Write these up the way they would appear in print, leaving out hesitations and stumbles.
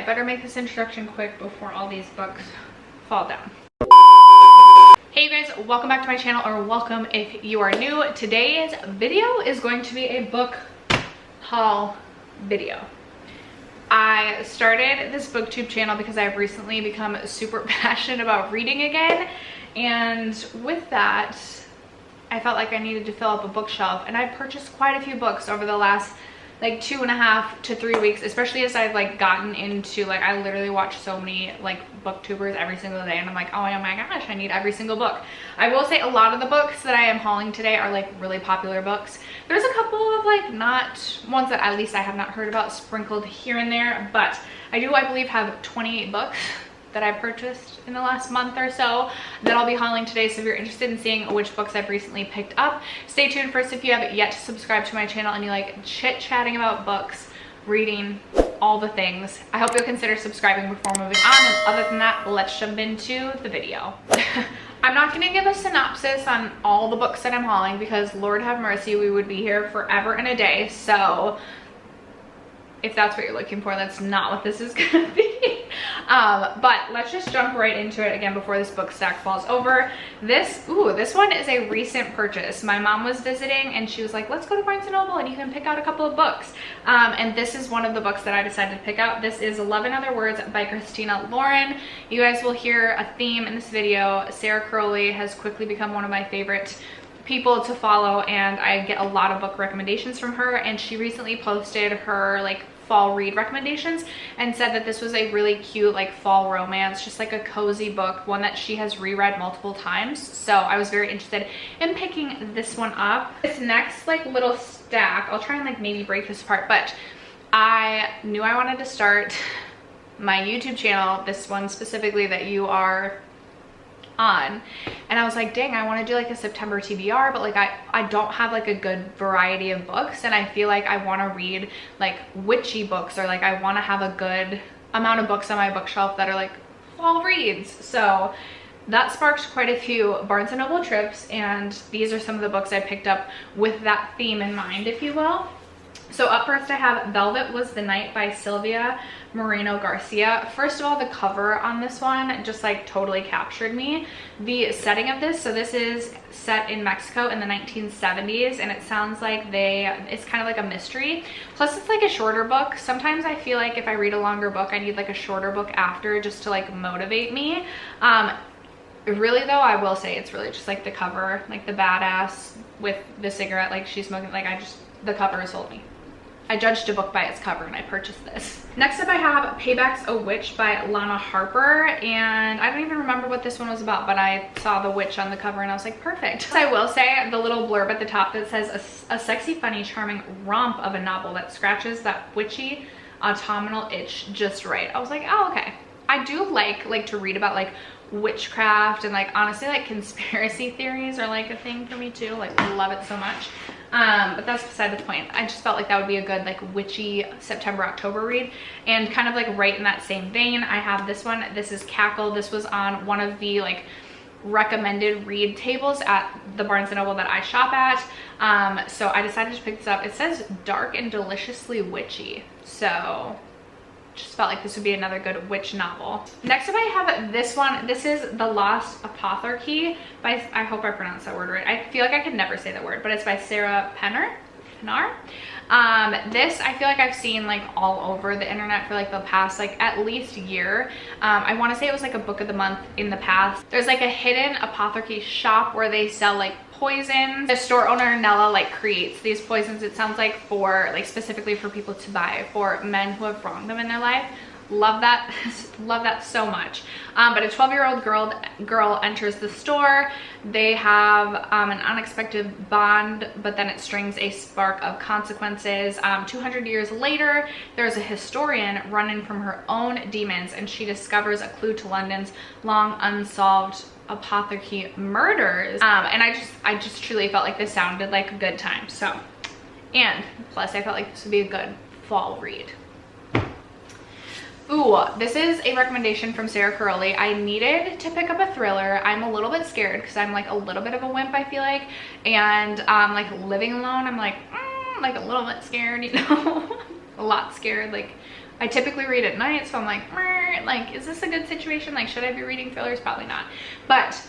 I better make this introduction quick before all these books fall down. Hey you guys, welcome back to my channel, or welcome if you are new. Today's video is going to be a book haul video. I started this booktube channel because I've recently become super passionate about reading again, and with that I felt like I needed to fill up a bookshelf, and I purchased quite a few books over the last like 2.5 to 3 weeks, especially as I've like gotten into, like, I literally watch so many like booktubers every single day, and I'm like, oh my gosh, I need every single book. I will say a lot of the books that I am hauling today are like really popular books. There's a couple of like not ones that at least I have not heard about sprinkled here and there, but I do, I believe, have 28 books that I purchased in the last month or so that I'll be hauling today. So if you're interested in seeing which books I've recently picked up, stay tuned. First, if you haven't yet subscribed to my channel and you like chit-chatting about books, reading, all the things, I hope you'll consider subscribing before moving on. And other than that, let's jump into the video. I'm not going to give a synopsis on all the books that I'm hauling because Lord have mercy, we would be here forever and a day. So if that's what you're looking for, that's not what this is gonna be. But let's just jump right into it again before this book stack falls over. This one is a recent purchase. My mom was visiting and she was like, let's go to Barnes & Noble and you can pick out a couple of books. And this is one of the books that I decided to pick out. This is 11 Other Words by Christina Lauren. You guys will hear a theme in this video. Sarah Crowley has quickly become one of my favorite people to follow, and I get a lot of book recommendations from her, and she recently posted her like fall read recommendations and said that this was a really cute like fall romance, just like a cozy book, one that she has reread multiple times. So I was very interested in picking this one up. This next like little stack, I'll try and like maybe break this apart, but I knew I wanted to start my YouTube channel, this one specifically that you are on, and I was like, dang, I want to do like a September TBR, but like I don't have like a good variety of books, and I feel like I want to read like witchy books, or like I want to have a good amount of books on my bookshelf that are like fall reads. So that sparked quite a few Barnes & Noble trips, and these are some of the books I picked up with that theme in mind, if you will. So up first I have Velvet Was the Night by Sylvia Moreno Garcia. First of all, the cover on this one just like totally captured me. The setting of this, so this is set in Mexico in the 1970s, and it sounds like it's kind of like a mystery. Plus it's like a shorter book. Sometimes I feel like if I read a longer book, I need like a shorter book after just to like motivate me. Really though, I will say it's really just like the cover, like the badass with the cigarette like she's smoking, like the cover sold me. I judged a book by its cover and I purchased this. Next up I have Payback's a Witch by Lana Harper, and I don't even remember what this one was about, but I saw the witch on the cover and I was like, perfect. So I will say the little blurb at the top that says a sexy, funny, charming romp of a novel that scratches that witchy autumnal itch just right. I was like, oh, okay. I do like to read about like witchcraft, and like honestly like conspiracy theories are like a thing for me too. Like I love it so much. But that's beside the point. I just felt like that would be a good like witchy September, October read. And kind of like right in that same vein, I have this one. This is Cackle. This was on one of the like recommended read tables at the Barnes & Noble that I shop at. So I decided to pick this up. It says dark and deliciously witchy. So just felt like this would be another good witch novel. Next up I have this one. This is The Lost Apothecary by, I hope I pronounced that word right. I feel like I could never say that word, but it's by Sarah Penner. This I feel like I've seen like all over the internet for like the past like at least year. I want to say it was like a book of the month in the past. There's like a hidden apothecary shop where they sell like poisons. The store owner Nella like creates these poisons, it sounds like, for like specifically for people to buy for men who have wronged them in their life. Love that. Love that so much. But a 12-year-old girl enters the store. They have an unexpected bond, but then it strings a spark of consequences. 200 years later, there's a historian running from her own demons, and she discovers a clue to London's long unsolved apothecary murders. And I just truly felt like this sounded like a good time. So, and plus I felt like this would be a good fall read. Ooh, this is a recommendation from Sarah Crowley. I needed to pick up a thriller. I'm a little bit scared because I'm like a little bit of a wimp, I feel like, and like living alone, I'm like a little bit scared, you know. A lot scared. Like I typically read at night, so I'm like, is this a good situation? Like, should I be reading thrillers? Probably not. But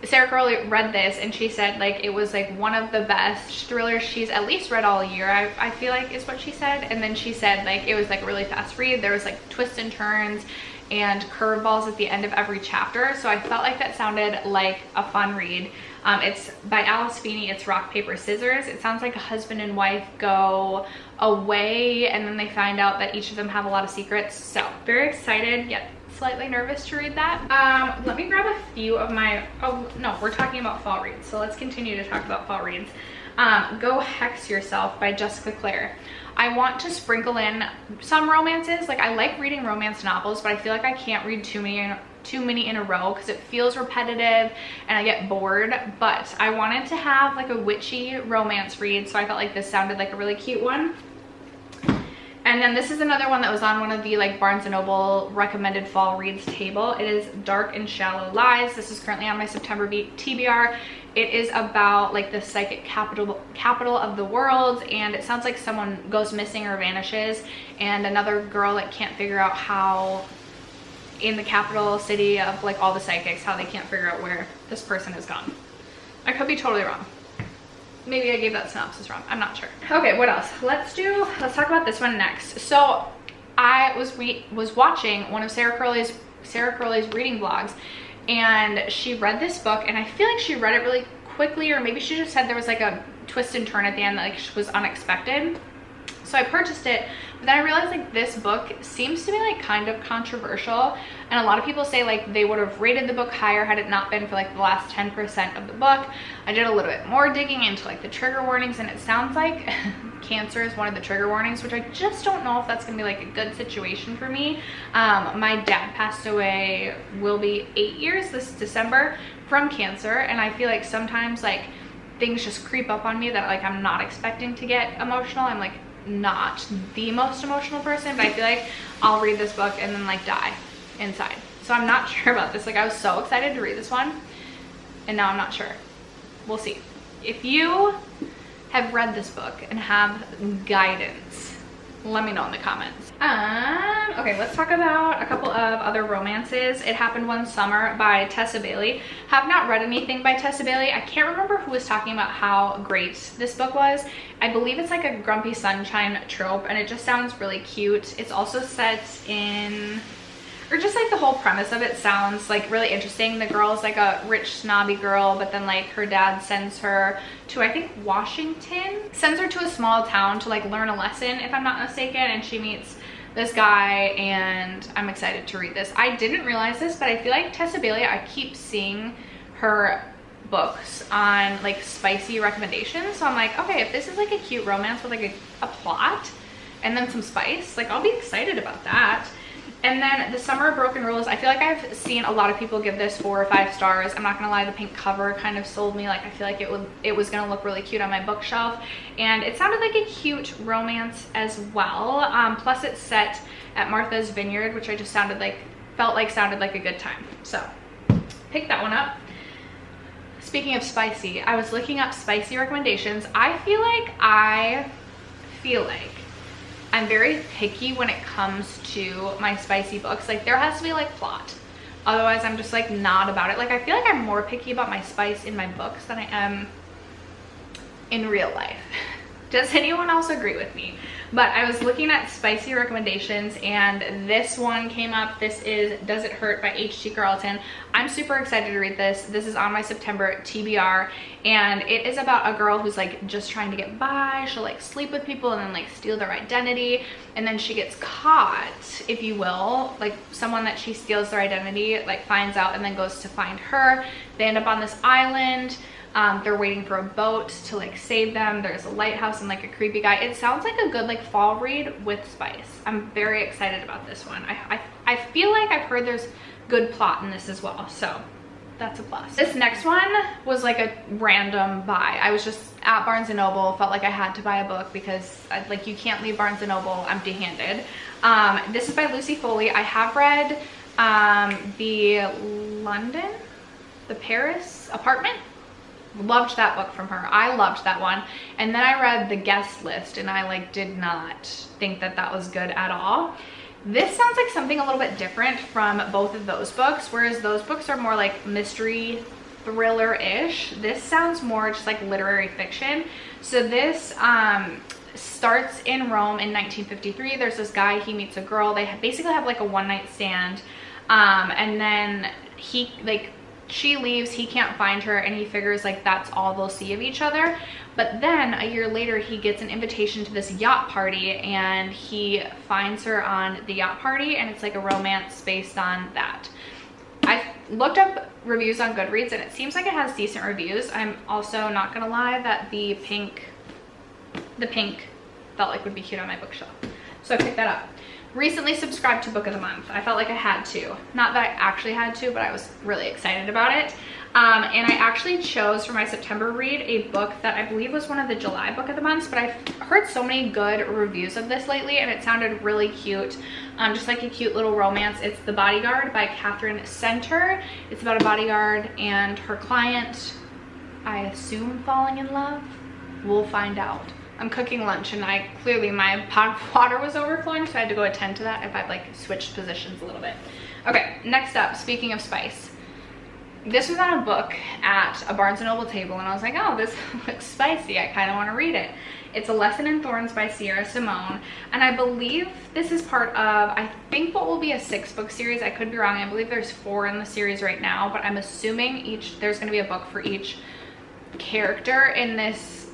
Sarah Crowley read this and she said like it was like one of the best thrillers she's at least read all year, I feel like is what she said. And then she said like it was like a really fast read. There was like twists and turns and curveballs at the end of every chapter. So I felt like that sounded like a fun read. It's by Alice Feeney. It's rock, paper, scissors. It sounds like a husband and wife go away and then they find out that each of them have a lot of secrets. So very excited, yet slightly nervous to read that. Let me grab a few of my, oh no, we're talking about fall reads. So let's continue to talk about fall reads. Go Hex Yourself by Jessica Clare. I want to sprinkle in some romances. Like I like reading romance novels, but I feel like I can't read too many in a row because it feels repetitive and I get bored. But I wanted to have like a witchy romance read, so I felt like this sounded like a really cute one. And then this is another one that was on one of the like Barnes & Noble recommended fall reads table. It is Dark and Shallow Lies. This is currently on my September TBR. It is about like the psychic capital of the world, and it sounds like someone goes missing or vanishes, and another girl like can't figure out how in the capital city of like all the psychics, how they can't figure out where this person has gone. I could be totally wrong. Maybe I gave that synopsis wrong. I'm not sure. Okay, what else? Let's talk about this one next. So I was watching one of Sarah Crowley's reading vlogs, and she read this book, and I feel like she read it really quickly, or maybe she just said there was like a twist and turn at the end that like was unexpected. So I purchased it, but then I realized like this book seems to be like kind of controversial, and a lot of people say like they would have rated the book higher had it not been for like the last 10% of the book. I did a little bit more digging into like the trigger warnings, and it sounds like cancer is one of the trigger warnings, which I just don't know if that's gonna be like a good situation for me. My dad passed away, will be 8 years this December, from cancer, and I feel like sometimes like things just creep up on me that like I'm not expecting to get emotional. I'm like not the most emotional person, but I feel like I'll read this book and then like die inside. So I'm not sure about this. Like I was so excited to read this one, and now I'm not sure. We'll see. If you have read this book and have guidance, let me know in the comments. Okay, let's talk about a couple of other romances. It Happened One Summer by Tessa Bailey. Have not read anything by Tessa Bailey. I can't remember who was talking about how great this book was. I believe it's like a grumpy sunshine trope, and it just sounds really cute. It's also set in, or just like the whole premise of it sounds like really interesting. The girl's like a rich snobby girl, but then like her dad sends her to, I think, Washington, sends her to a small town to like learn a lesson, if I'm not mistaken, and she meets this guy, and I'm excited to read this. I didn't realize this, but I feel like Tessa Bailey, I keep seeing her books on like spicy recommendations, so I'm like, okay, if this is like a cute romance with like a plot and then some spice, like I'll be excited about that. And then The Summer of Broken Rules, I feel like I've seen a lot of people give this 4 or 5 stars. I'm not gonna lie, the pink cover kind of sold me. Like I feel like it was gonna look really cute on my bookshelf, and it sounded like a cute romance as well. Plus it's set at Martha's Vineyard, which I just sounded like a good time. So pick that one up. Speaking of spicy, I was looking up spicy recommendations. I feel like I'm very picky when it comes to my spicy books. Like there has to be like plot, otherwise I'm just like not about it. Like I feel like I'm more picky about my spice in my books than I am in real life. Does anyone else agree with me? But I was looking at spicy recommendations, and this one came up. This is Does It Hurt by H.G. Carlton. I'm super excited to read this. This is on my September TBR, and it is about a girl who's like just trying to get by. She'll like sleep with people and then like steal their identity, and then she gets caught, if you will. Like someone that she steals their identity like finds out and then goes to find her. They end up on this island. They're waiting for a boat to like save them. There's a lighthouse and like a creepy guy. It sounds like a good like fall read with spice. I'm very excited about this one. I feel like I've heard there's good plot in this as well, so that's a plus. This next one was like a random buy. I was just at Barnes & Noble, felt like I had to buy a book because like you can't leave Barnes & Noble empty-handed. This is by Lucy Foley. I have read the Paris Apartment. Loved that book from her. I loved that one. And then I read The Guest List, and I like did not think that that was good at all. This sounds like something a little bit different from both of those books, whereas those books are more like mystery thriller-ish. This sounds more just like literary fiction. So this starts in Rome in 1953. There's this guy, he meets a girl. They basically have like a one-night stand, and then she leaves, he can't find her, and he figures like that's all they'll see of each other. But then a year later, he gets an invitation to this yacht party, and he finds her on the yacht party, and it's like a romance based on that. I looked up reviews on Goodreads, and it seems like it has decent reviews. I'm also not gonna lie that the pink felt like would be cute on my bookshelf, so I picked that up. Recently subscribed to Book of the Month. I felt like I had to. Not that I actually had to, but I was really excited about it. And I actually chose for my September read a book that I believe was one of the July Book of the Months, but I've heard so many good reviews of this lately, and it sounded really cute. Just like a cute little romance. It's The Bodyguard by Catherine Center. It's about a bodyguard and her client, I assume, falling in love. We'll find out. I'm cooking lunch, and clearly my pot of water was overflowing, so I had to go attend to that if I've like switched positions a little bit. Okay, next up, speaking of spice. This was on a book at a Barnes & Noble table, and I was like, oh, this looks spicy. I kind of want to read it. It's A Lesson in Thorns by Sierra Simone, and I believe this is part of, I think, what will be a 6-book series. I could be wrong. I believe there's 4 in the series right now, but I'm assuming there's going to be a book for each character in this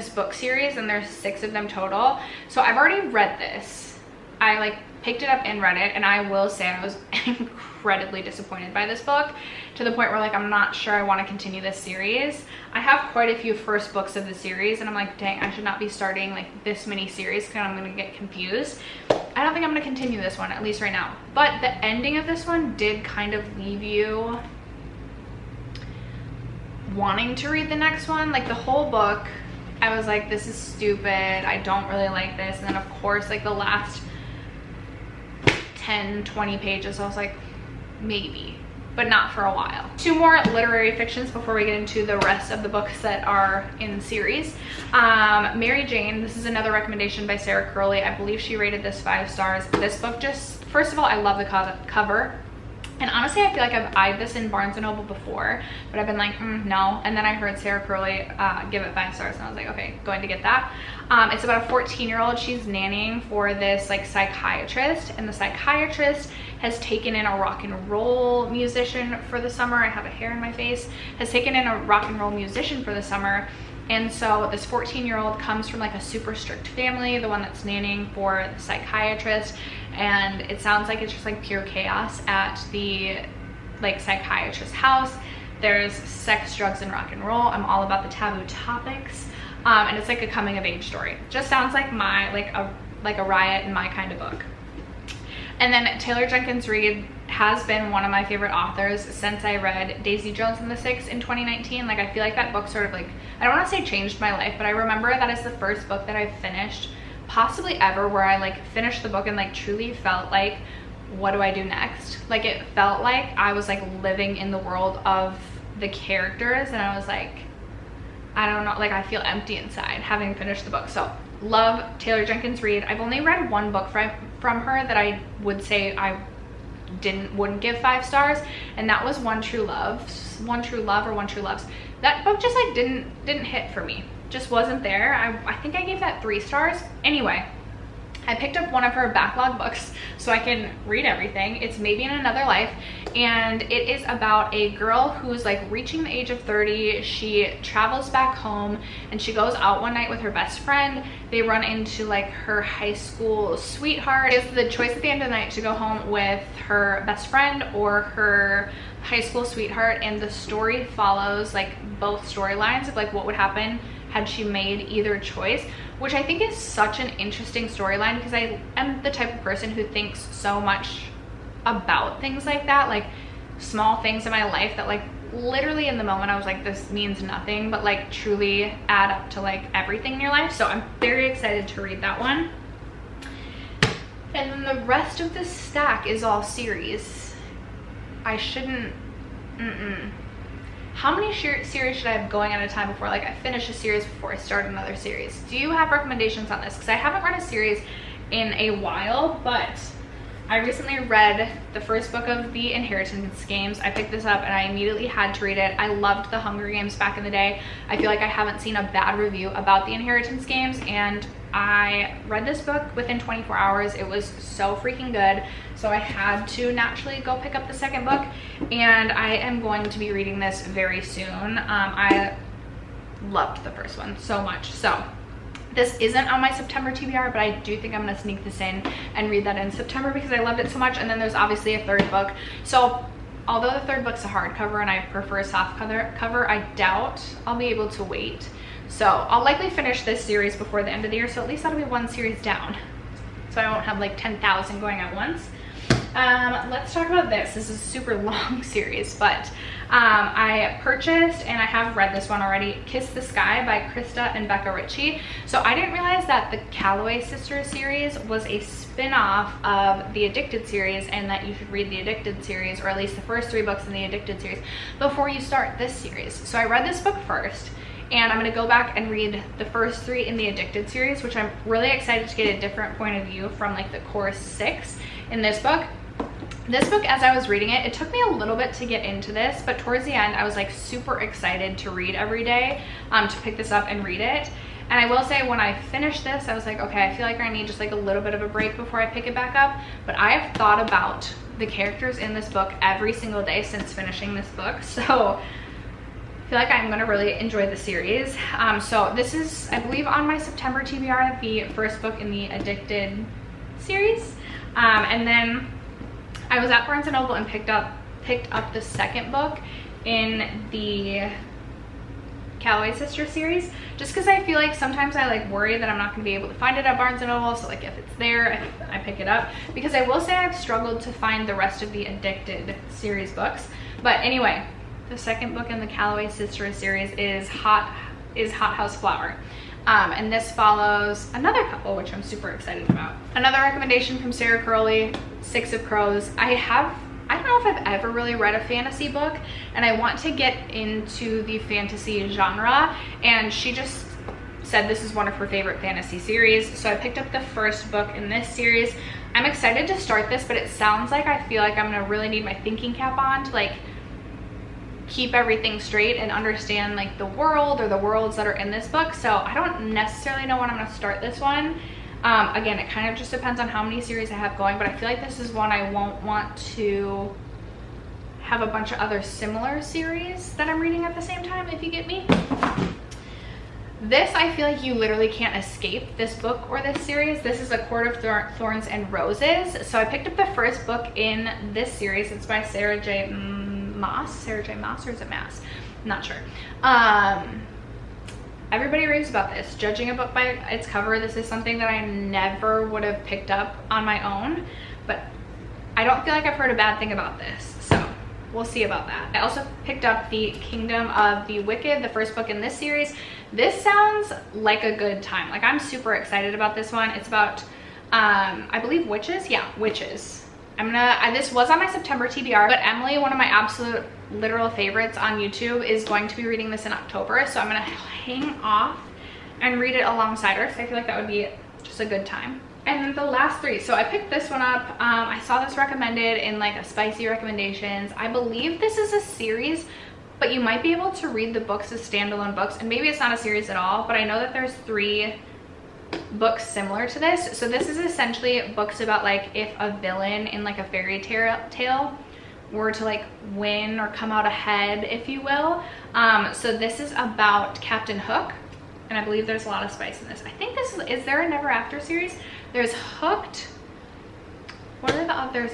book series, and there's 6 of them total. So I've already read this. I like picked it up and read it, and I will say I was incredibly disappointed by this book, to the point where like I'm not sure I want to continue this series. I have quite a few first books of the series, and I'm like, dang, I should not be starting like this many series because I'm gonna get confused. I don't think I'm gonna continue this one, at least right now. But the ending of this one did kind of leave you wanting to read the next one. Like the whole book, I was like, this is stupid, I don't really like this. And then of course, like the last 10-20 pages, I was like, maybe, but not for a while. 2 more literary fictions before we get into the rest of the books that are in the series. Mary Jane, this is another recommendation by Sarah Curley. I believe she rated this 5 stars. This book just, first of all, I love the cover. And honestly, I feel like I've eyed this in Barnes & Noble before, but I've been like, no. And then I heard Sarah Curley give it 5 stars, and I was like, okay, going to get that. It's about a 14-year-old. She's nannying for this like psychiatrist, and the psychiatrist has taken in a rock and roll musician for the summer. I have a hair in my face. Has taken in a rock and roll musician for the summer. And so this 14-year-old comes from like a super strict family, the one that's nannying for the psychiatrist, and it sounds like it's just like pure chaos at the like psychiatrist's house. There's sex, drugs, and rock and roll. I'm all about the taboo topics, and it's like a coming of age story. Just sounds like my like a riot in my kind of book. And then Taylor Jenkins Reid has been one of my favorite authors since I read Daisy Jones and the Six in 2019. Like I feel like that book sort of like, I don't want to say changed my life, but I remember that is the first book that I've finished possibly ever where I like finished the book and like truly felt like, what do I do next? Like it felt like I was like living in the world of the characters, and I was like, I don't know, like I feel empty inside having finished the book. So love Taylor Jenkins Reid. I've only read 1 book from her that I would say I wouldn't give 5 stars, and that was One True Love or One True Loves. That book just like didn't hit for me, just wasn't there. I think I gave that 3 stars. Anyway, I picked up one of her backlog books so I can read everything. It's Maybe in Another Life, and it is about a girl who's like reaching the age of 30. She travels back home and she goes out one night with her best friend. They run into like her high school sweetheart. It's the choice at the end of the night to go home with her best friend or her high school sweetheart, and the story follows like both storylines of like what would happen had she made either choice, which I think is such an interesting storyline because I am the type of person who thinks so much about things like that, like small things in my life that like literally in the moment I was like, this means nothing, but like truly add up to like everything in your life. So I'm very excited to read that one. And then the rest of this stack is all series. I shouldn't, How many series should I have going at a time before like I finish a series before I start another series? Do you have recommendations on this? Because I haven't read a series in a while, but I recently read the first book of the Inheritance Games. I picked this up and I immediately had to read it. I loved the Hunger Games back in the day. I feel like I haven't seen a bad review about the Inheritance Games, and I read this book within 24 hours. It was so freaking good. So I had to naturally go pick up the second book, and I am going to be reading this very soon. I loved the first one so much. So this isn't on my September TBR, but I do think I'm gonna sneak this in and read that in September because I loved it so much. And then there's obviously a third book. So although the third book's a hardcover and I prefer a soft cover, I doubt I'll be able to wait. So I'll likely finish this series before the end of the year. So at least that'll be one series down. So I won't have like 10,000 going at once. Let's talk about this. This is a super long series, but I purchased, and I have read this one already, Kiss the Sky by Krista and Becca Ritchie. So I didn't realize that the Callaway Sisters series was a spin-off of the Addicted series, and that you should read the Addicted series, or at least the first 3 books in the Addicted series, before you start this series. So I read this book first, and I'm going to go back and read the first 3 in the Addicted series, which I'm really excited to get a different point of view from like the core 6 in this book. This book, as I was reading it, it took me a little bit to get into this, but towards the end I was like super excited to read every day, to pick this up and read it. And I will say, when I finished this, I was like, okay, I feel like I need just like a little bit of a break before I pick it back up. But I have thought about the characters in this book every single day since finishing this book, so I feel like I'm gonna really enjoy the series. So this is, I believe, on my September TBR, the first book in the Addicted series. And then I was at Barnes & Noble and picked up the second book in the Callaway Sisters series, just because I feel like sometimes I like worry that I'm not going to be able to find it at Barnes & Noble. So like if it's there, I pick it up, because I will say I've struggled to find the rest of the Addicted series books. But anyway, the second book in the Callaway Sisters series is Hot House Flower. And this follows another couple, which I'm super excited about. Another recommendation from Sarah Crowley, 6 of Crows. I don't know if I've ever really read a fantasy book, and I want to get into the fantasy genre, and she just said this is one of her favorite fantasy series. So I picked up the first book in this series. I'm excited to start this, but it sounds like I feel like I'm gonna really need my thinking cap on to like keep everything straight and understand like the world or the worlds that are in this book. So I don't necessarily know when I'm gonna start this one. Again, it kind of just depends on how many series I have going, but I feel like this is one I won't want to have a bunch of other similar series that I'm reading at the same time, if you get me. This, I feel like you literally can't escape this book or this series. This is A Court of Thorns and Roses. So I picked up the first book in this series. It's by Sarah J. Maas, or is it Maas? I'm not sure. Everybody raves about this. Judging a book by its cover, this is something that I never would have picked up on my own, but I don't feel like I've heard a bad thing about this, so we'll see about that. I also picked up The Kingdom of the Wicked, the first book in this series. This sounds like a good time. Like, I'm super excited about this one. It's about, I believe, witches? Yeah, witches. This was on my September TBR, but Emily, one of my absolute literal favorites on YouTube, is going to be reading this in October. So I'm gonna hang off and read it alongside her, because I feel like that would be just a good time. And then the last 3. So I picked this one up. I saw this recommended in like a spicy recommendations. I believe this is a series, but you might be able to read the books as standalone books. And maybe it's not a series at all, but I know that there's 3 books similar to this. So this is essentially books about like if a villain in like a fairy tale were to like win or come out ahead, if you will. So this is about Captain Hook, and I believe there's a lot of spice in this. I think this is there a Never After series? There's Hooked. What are the others?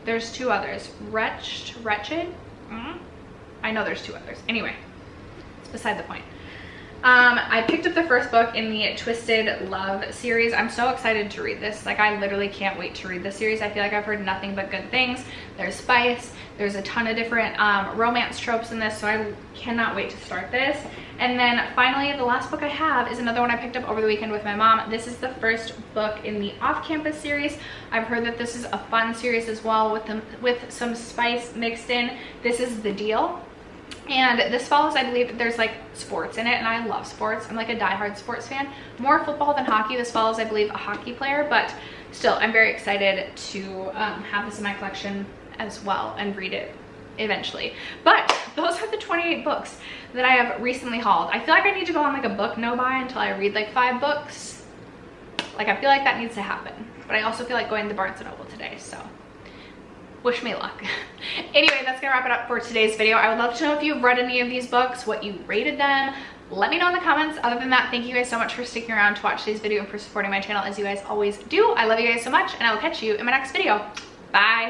There's 2 others. Wretched. I know there's 2 others. Anyway, it's beside the point. I picked up the first book in the Twisted Love series. I'm so excited to read this. Like, I literally can't wait to read this series. I feel like I've heard nothing but good things. There's spice. There's a ton of different romance tropes in this, so I cannot wait to start this. And then finally, the last book I have is another one I picked up over the weekend with my mom. This is the first book in the Off-Campus series. I've heard that this is a fun series as well with some spice mixed in. This is The Deal. And this follows, I believe, there's like sports in it, and I love sports. I'm like a diehard sports fan, more football than hockey. This follows, I believe, a hockey player, but still, I'm very excited to have this in my collection as well and read it eventually. But those are the 28 books that I have recently hauled. I feel like I need to go on like a book no buy until I read like 5 books. Like, I feel like that needs to happen. But I also feel like going to Barnes & Noble today, so wish me luck. Anyway, that's gonna wrap it up for today's video. I would love to know if you've read any of these books, what you rated them. Let me know in the comments. Other than that, thank you guys so much for sticking around to watch today's video and for supporting my channel as you guys always do. I love you guys so much, and I will catch you in my next video. Bye.